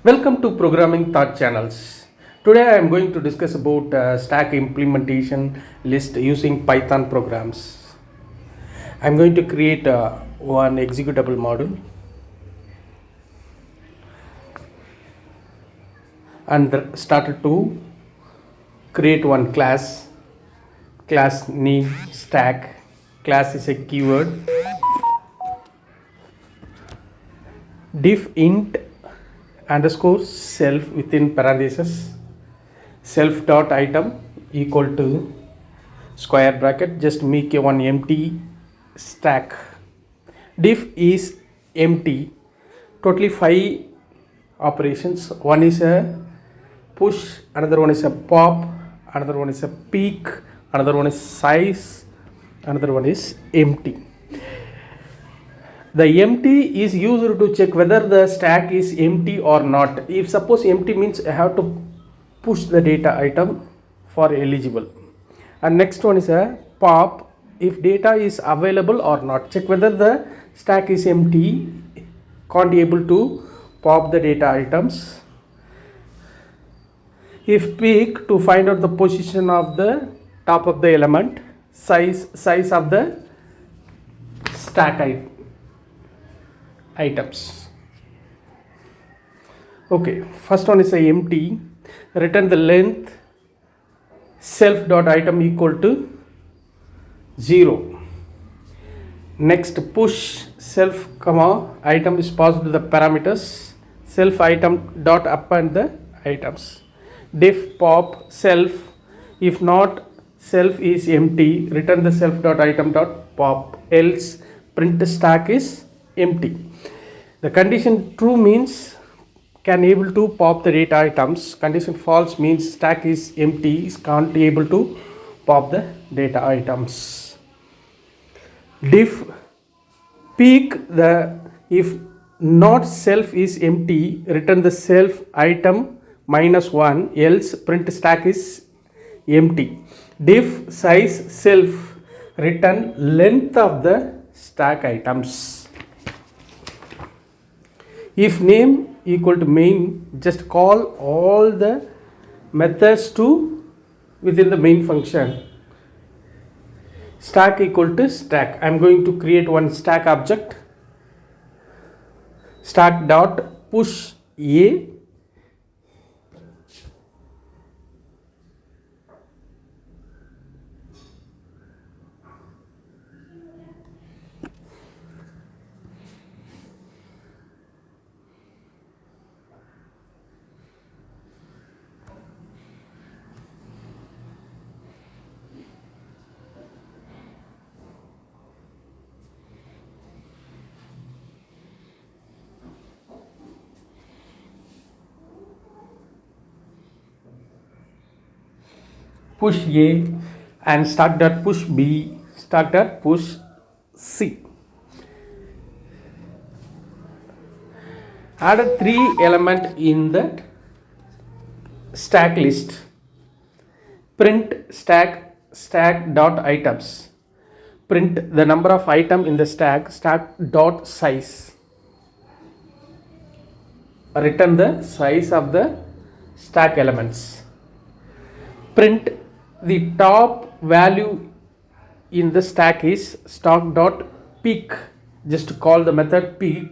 Welcome to Programming Thought Channels. Today I am going to discuss about stack implementation list using Python programs. I am going to create one executable module and started to create one class name stack. Class is a keyword. Diff int underscore self within parentheses self dot item equal to square bracket, just make a one empty stack. Diff is empty. Totally 5 operations. One is a push, another one is a pop, another one is a peek, another one is size, another one is empty. The empty is used to check whether the stack is empty or not. If suppose empty means I have to push the data item for eligible. And next one is a pop. If data is available or not, check whether the stack is empty, can't able to pop the data items. If peek, to find out the position of the top of the element, size of the stack items. Okay, first one is a empty. Return the length self dot item equal to 0. Next, push self comma item is passed to the parameters self item dot append the items. Diff pop self, if not self is empty, return the self dot item dot pop, else print stack is empty. The condition true means can able to pop the data items. Condition false means stack is empty, can't be able to pop the data items. Diff peek, the if not self is empty, return the self item minus 1, else print stack is empty. Diff size self, return length of the stack items. If name equal to main, just call all the methods to within the main function. Stack equal to stack. I am going to create one stack object. Stack dot push a. Push A and stack dot push B, stack dot push C. Add 3 element in that stack list. Print stack dot items. Print the number of item in the stack dot size. Return the size of the stack elements. Print the top value in the stack is stock dot peek. Just call the method peek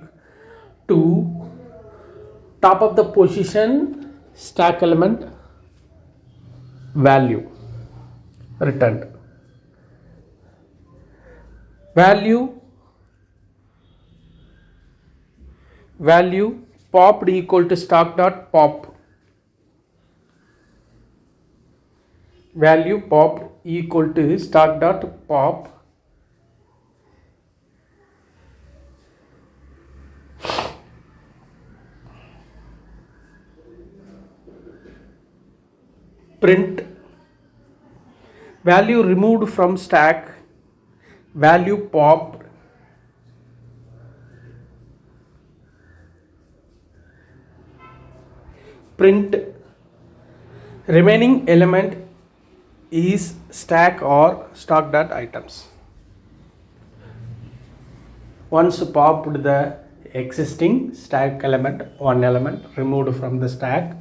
to top of the position stack element value returned. Value popped equal to stock dot pop. Value popped equal to stock dot pop. Print value removed from stack, value popped. Print remaining element is stack or stock dot items. Once popped the existing stack element, one element removed from the stack.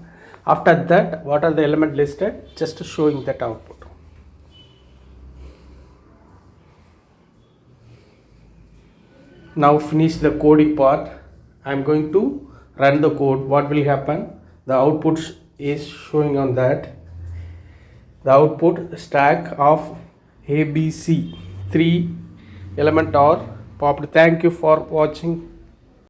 After that, what are the element listed? Just showing that output. Now finish the coding part. I am going to run the code. What will happen? The output is showing on that. The output stack of ABC, 3 element are popped. Thank you for watching.